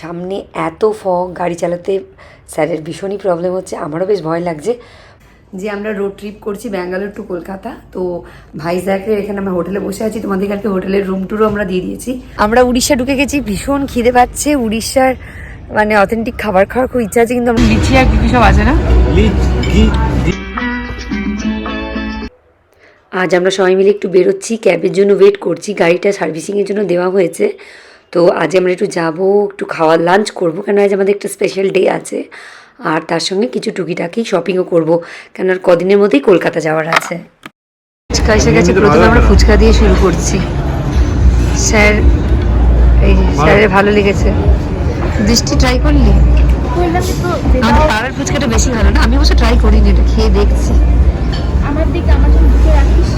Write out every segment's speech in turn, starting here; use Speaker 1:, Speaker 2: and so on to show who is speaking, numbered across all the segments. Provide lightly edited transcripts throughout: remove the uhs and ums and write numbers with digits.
Speaker 1: সামনে এত ফগ, গাড়ি চালাতে স্যারের ভীষণই প্রবলেম হচ্ছে, আমারও বেশ ভয় লাগছে যে আমরা রোড ট্রিপ করছি ব্যাঙ্গালোর টু কলকাতা। তো ভাইজ্যাকের এখানে আমরা হোটেলে বসে আছি, তোমাদের কালকে হোটেলের রুম টুরও আমরা দিয়ে দিয়েছি। আমরা উড়িষ্যা ঢুকে গেছি, ভীষণ খিদে পাচ্ছে, উড়িষ্যার মানে অথেন্টিক খাবার খাওয়ার খুব ইচ্ছা আছে, কিন্তু লিচি আর কি সব আছে না। আজ আমরা সবাই মিলে একটু বেরোচ্ছি, ক্যাবের জন্য ওয়েট করছি, গাড়িটা সার্ভিসিংয়ের জন্য দেওয়া হয়েছে। তো আজ আমরা একটু যাবো, একটু খাওয়া লাঞ্চ করবো, কেন আজ আমাদের একটা স্পেশাল ডে আছে। আর তার সঙ্গে কিছু টুকিটাকি শপিংও করবো, কেন আর কদিনের মধ্যেই কলকাতা যাওয়ার আছে। ফুচকা এসে গেছে, প্রথমে আমরা ফুচকা দিয়ে শুরু করছি। স্যার এই স্যারের ভালো লেগেছে। দৃষ্টি ট্রাই করলি? আমাদের পাড়ার ফুচকাটা বেশি ভালো না, আমি অবশ্য ট্রাই করিনি, এটা খেয়ে দেখছি।
Speaker 2: আমার দিকে আমার জন্য দিকে রাখিস।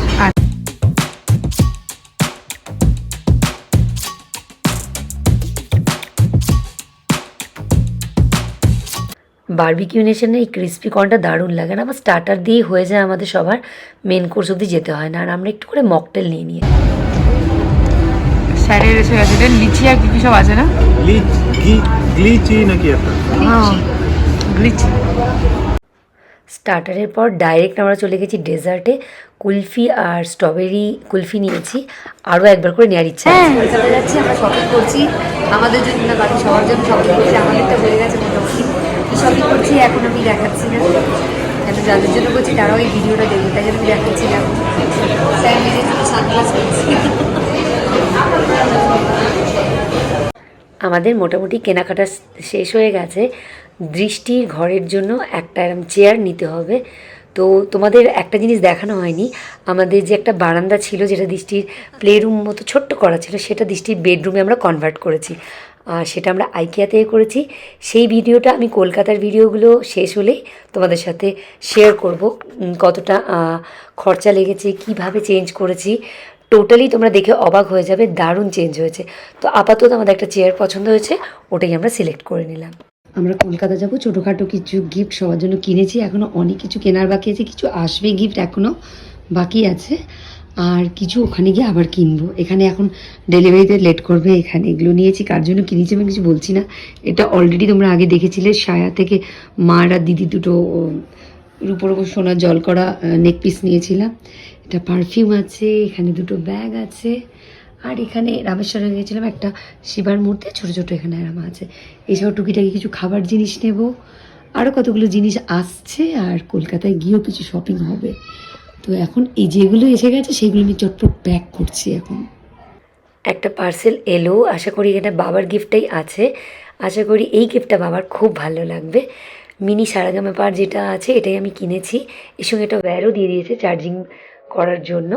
Speaker 1: বারবিকিউ নেশনের এই ক্রিস্পি কর্নটা দারুণ লাগে না, আমার স্টার্টার দিয়েই হয়ে যায়, আমাদের সবার মেন কোর্স অবধি যেতে হয় না। আর আমরা একটু করে মকটেল নিয়ে নিয়ে স্যারের এসে গেছে, এটা লিচি আর কি সব আছে না,
Speaker 3: গ্লিচি নাকি একটা,
Speaker 1: হ্যাঁ গ্লিচি। স্টার্টারের পর ডাইরেক্ট আমরা চলে গেছি ডেজার্টে, কুলফি আর স্ট্রবেরি কুলফি নিয়েছি, আরও একবার করে নেওয়ার ইচ্ছা আছে। কলকাতা যাচ্ছি, আমরা শপিং করছি আমাদের জন্য না, বাকি সবার জন্য শপিং করছি, আমাদেরটা হয়ে গেছে মোটামুটি। কী শপিং করছি এখন আমি দেখাচ্ছি না, এত যাদের জন্য করছি তারাও এই ভিডিওটা দেখবে, তাই জন্য আমি দেখাচ্ছিলাম। তাই নিজের জন্য সানগ্লাস করছি। আমাদের মোটামুটি কেনাকাটা শেষ হয়ে গেছে। দৃষ্টির ঘরের জন্য একটা এরম চেয়ার নিতে হবে। তো তোমাদের একটা জিনিস দেখানো হয়নি, আমাদের যে একটা বারান্দা ছিল যেটা দৃষ্টির প্লে রুম মতো ছোট্ট করা ছিল, সেটা দৃষ্টির বেডরুমে আমরা কনভার্ট করেছি। সেটা আমরা আইকিয়া থেকে করেছি। সেই ভিডিওটা আমি কলকাতার ভিডিওগুলো শেষ হলেই তোমাদের সাথে শেয়ার করব, কতটা খরচা লেগেছে, কিভাবে চেঞ্জ করেছি। টোটালি তোমরা দেখে অবাক হয়ে যাবে, দারুণ চেঞ্জ হয়েছে। তো আপাতত আমাদের একটা চেয়ার পছন্দ হয়েছে, ওটাই আমরা সিলেক্ট করে নিলাম। আমরা কলকাতা যাবো, ছোটোখাটো কিছু গিফট সবার জন্য কিনেছি, এখনও অনেক কিছু কেনার বাকি আছে, কিছু আসবে গিফট এখনও বাকি আছে, আর কিছু ওখানে গিয়ে আবার কিনবো। এখানে এখন ডেলিভারিতে লেট করবে, এখানে এগুলো নিয়েছি, কার জন্য কিনেছি আমি কিছু বলছি না। এটা অলরেডি তোমরা আগে দেখেছিলে, সায়া থেকে মার আর দিদি দুটো রূপোর ওপর সোনার জল করা নেক পিস নিয়েছিলাম। এটা পারফিউম আছে, এখানে দুটো ব্যাগ আছে, আর এখানে রামেশ্বরে গিয়েছিলাম একটা শিবার মূর্তি, ছোটো ছোটো এখানে রামা আছে। এছাড়াও টুকিটাকি কিছু খাবার জিনিস নেব, আরও কতগুলো জিনিস আসছে, আর কলকাতায় গিয়েও কিছু শপিং হবে। তো এখন এই যেগুলো এসে গেছে সেগুলো আমি চটপট প্যাক করছি। এখন একটা পার্সেল এলো, আশা করি এটা বাবার গিফটটাই আছে, আশা করি এই গিফটটা বাবার খুব ভালো লাগবে। মিনি সারাগামা পার যেটা আছে এটাই আমি কিনেছি, এর সঙ্গে একটা ওয়্যারও দিয়ে দিয়েছে চার্জিং করার জন্য।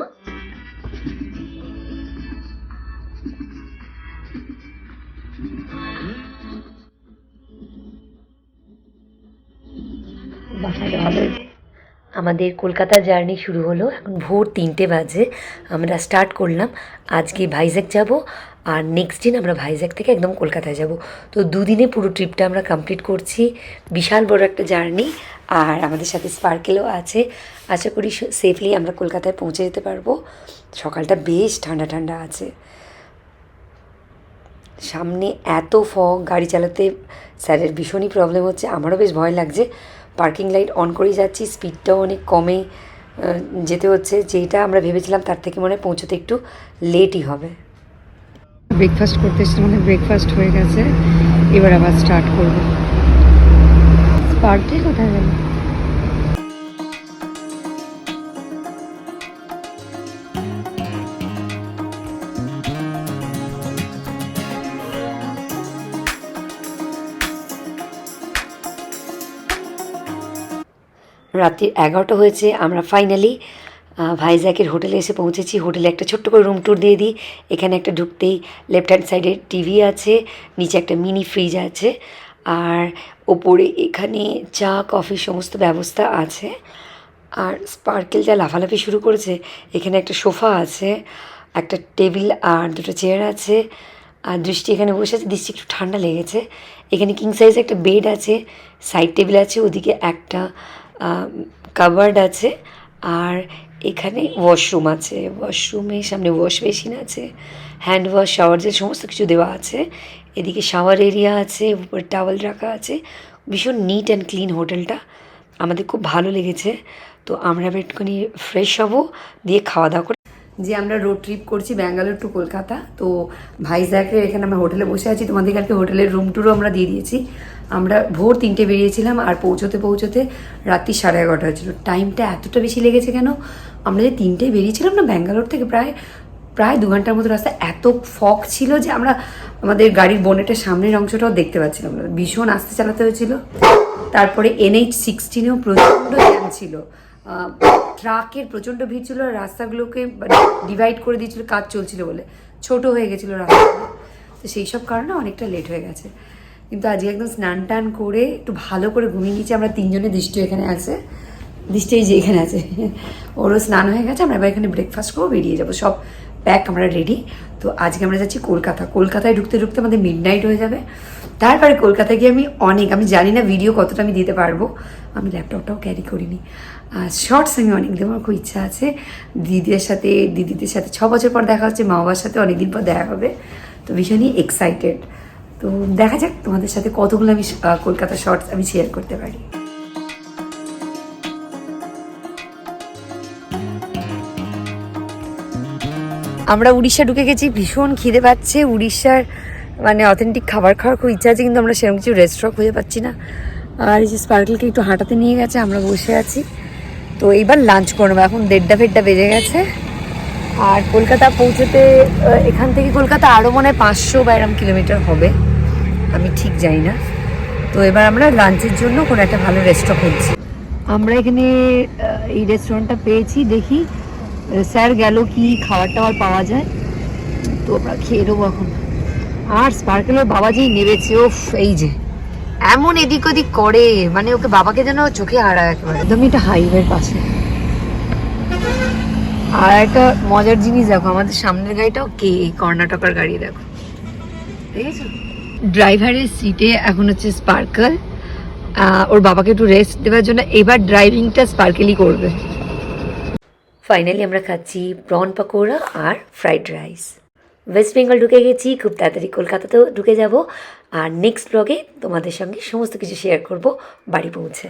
Speaker 1: আমাদের কলকাতা জার্নি শুরু হলো, এখন ভোর 3টে বাজে, আমরা স্টার্ট করলাম। আজকে ভাইজ্যাক যাব, আর নেক্সট দিন আমরা ভাইজ্যাক থেকে একদম কলকাতায় যাব। তো দুদিনে পুরো ট্রিপটা আমরা কমপ্লিট করছি, বিশাল বড় একটা জার্নি। আর আমাদের সাথে স্পার্কেলও আছে, আশা করি সেফলি আমরা কলকাতায় পৌঁছে যেতে পারবো। সকালটা বেশ ঠান্ডা ঠান্ডা আছে, সামনে এত ফগ, গাড়ি চালাতে স্যারের ভীষণই প্রবলেম হচ্ছে, আমারও বেশ ভয় লাগছে। পার্কিং লাইট অন করেই যাচ্ছি, স্পিডটাও অনেক কমে যেতে হচ্ছে, যেটা আমরা ভেবেছিলাম তার থেকে মনে হয় পৌঁছতে একটু লেটই হবে। ব্রেকফাস্ট করতে এসেছি, মানে ব্রেকফাস্ট হয়ে গেছে, এবার আবার স্টার্ট করবো। স্পার্কে কোথায় গেল? রাত্রি 11টা হয়েছে, আমরা ফাইনালি ভাইজ্যাকের হোটেলে এসে পৌঁছেছি। হোটেলে একটা ছোট্ট করে রুম ট্যুর দিয়ে দিই। এখানে একটা ঢুকতেই লেফট হ্যান্ড সাইডে টিভি আছে, নিচে একটা মিনি ফ্রিজ আছে, আর ওপরে এখানে চা কফি সমস্ত ব্যবস্থা আছে। আর স্পার্কেল যা লাফালাফি শুরু করেছে, এখানে একটা সোফা আছে, একটা টেবিল আর দুটো চেয়ার আছে, আর দৃষ্টি এখানে বসে আছে, দৃষ্টি একটু ঠান্ডা লেগেছে। এখানে কিং সাইজে একটা বেড আছে, সাইড টেবিল আছে, ওদিকে একটা কাবার্ড আছে, আর এখানে ওয়াশরুম আছে, ওয়াশরুমের সামনে ওয়াশ বেসিন আছে, হ্যান্ড ওয়াশ, শাওয়ার জেল সমস্ত কিছু দেওয়া আছে। এদিকে শাওয়ার এরিয়া আছে, উপর টাওয়েল রাখা আছে, ভীষণ নিট অ্যান্ড ক্লিন হোটেলটা। আমাদের খুব ভালো লেগেছে। তো আমরা একটুখানি ফ্রেশ হবো, দিয়ে খাওয়া দাওয়া করে যে আমরা রোড ট্রিপ করছি ব্যাঙ্গালোর টু কলকাতা। তো ভাইজ্যাকের এখানে আমরা হোটেলে বসে আছি। তোমাদের কালকে হোটেলের রুম টুরও আমরা দিয়ে দিয়েছি। আমরা ভোর 3টে বেরিয়েছিলাম, আর পৌঁছতে পৌঁছতে রাত্রি 11:30 হয়েছিল। টাইমটা এতটা বেশি লেগেছে কেন, আমরা যে 3টে বেরিয়েছিলাম না ব্যাঙ্গালোর থেকে, প্রায় 2 ঘন্টার মতো রাস্তা। এত ফগ ছিল যে আমরা আমাদের গাড়ির বনেটের সামনের অংশটাও দেখতে পাচ্ছিলাম না, ভীষণ আস্তে চালাতে হয়েছিল। তারপরে NH-16-এও প্রচণ্ড জ্যাম ছিল, ট্রাকের প্রচণ্ড ভিড় ছিল, আর রাস্তাগুলোকে ডিভাইড করে দিয়েছিল কাজ চলছিল বলে, ছোট হয়ে গেছিলো রাস্তাগুলো। তো সেই সব কারণে অনেকটা লেট হয়ে গেছে। কিন্তু আজকে একদম স্নান টান করে একটু ভালো করে ঘুমিয়ে নিয়েছি আমরা তিনজনে। দৃষ্টি এখানে আছে, দৃষ্টি এই যে এখানে আছে, ওরও স্নান হয়ে গেছে। আমরা এবার এখানে ব্রেকফাস্ট করবো, বেরিয়ে যাবো, সব প্যাক আমরা রেডি। তো আজকে আমরা যাচ্ছি কলকাতা। কলকাতায় ঢুকতে ঢুকতে আমাদের মিডনাইট হয়ে যাবে। তারপরে কলকাতায় গিয়ে আমি জানি না ভিডিও কতটা আমি দিতে পারবো, আমি ল্যাপটপটাও ক্যারি করিনি। শর্টস আমি অনেক দেওয়ার খুব ইচ্ছা আছে। দিদিদের সাথে 6 বছর পর দেখা হচ্ছে, মা বাবার সাথে অনেকদিন পর দেখা হবে। তো ভীষণই এক্সাইটেড। তো দেখা যাক তোমাদের সাথে কতগুলো আমি কলকাতা শর্টস আমি শেয়ার করতে পারি। আমরা উড়িষ্যা ঢুকে গেছি, ভীষণ খিদে পাচ্ছে। উড়িষ্যার মানে অথেন্টিক খাবার খাওয়ার খুব ইচ্ছা আছে, কিন্তু আমরা সেরকম কিছু রেস্টুরেন্ট খুঁজে পাচ্ছি না। আর এই যে স্পার্কেলকে একটু হাঁটাতে নিয়ে গেছে, আমরা বসে আছি। তো এইবার লাঞ্চ করবো, এখন 1:30 বেজে গেছে। আর কলকাতা পৌঁছতে এখান থেকে কলকাতা আরও মনে হয় 500 বা এরকম কিলোমিটার হবে, আমি ঠিক জানি না। তো এবার আমরা লাঞ্চের জন্য কোনো একটা ভালো রেস্টুরেন্ট খুঁজছি। আমরা এখানে এই রেস্টুরেন্টটা পেয়েছি, দেখি স্যার গেল কি খাবার টাবার পাওয়া যায়। তো আমরা খেয়ে নেবো এখন। আর স্পার্কেলের বাবা যেই নেবেছে, ওফ, এই যে এমন এদিক ওদিক করে, মানে ওকে বাবাকে যেন চোখে হারায় একেবারে। একদমই এটা হাইওয়ের পাশে। আর একটা মজার জিনিস দেখো, আমাদের সামনের গাড়িটাও কে, কর্ণাটকার গাড়ি দেখো, দেখেছো? ড্রাইভারের সিটে এখন হচ্ছে স্পার্কেল, ওর বাবাকে একটু রেস্ট দেওয়ার জন্য এবার ড্রাইভিংটা স্পার্কেলই করবে। ফাইনালি আমরা খাচ্ছি প্রন পাকোড়া আর ফ্রাইড রাইস। ওয়েস্ট বেঙ্গল ঢুকে গেছি, খুব তাড়াতাড়ি কলকাতাতেও ঢুকে যাব। আর নেক্সট ব্লগে তোমাদের সঙ্গে সমস্ত কিছু শেয়ার করব বাড়ি পৌঁছে।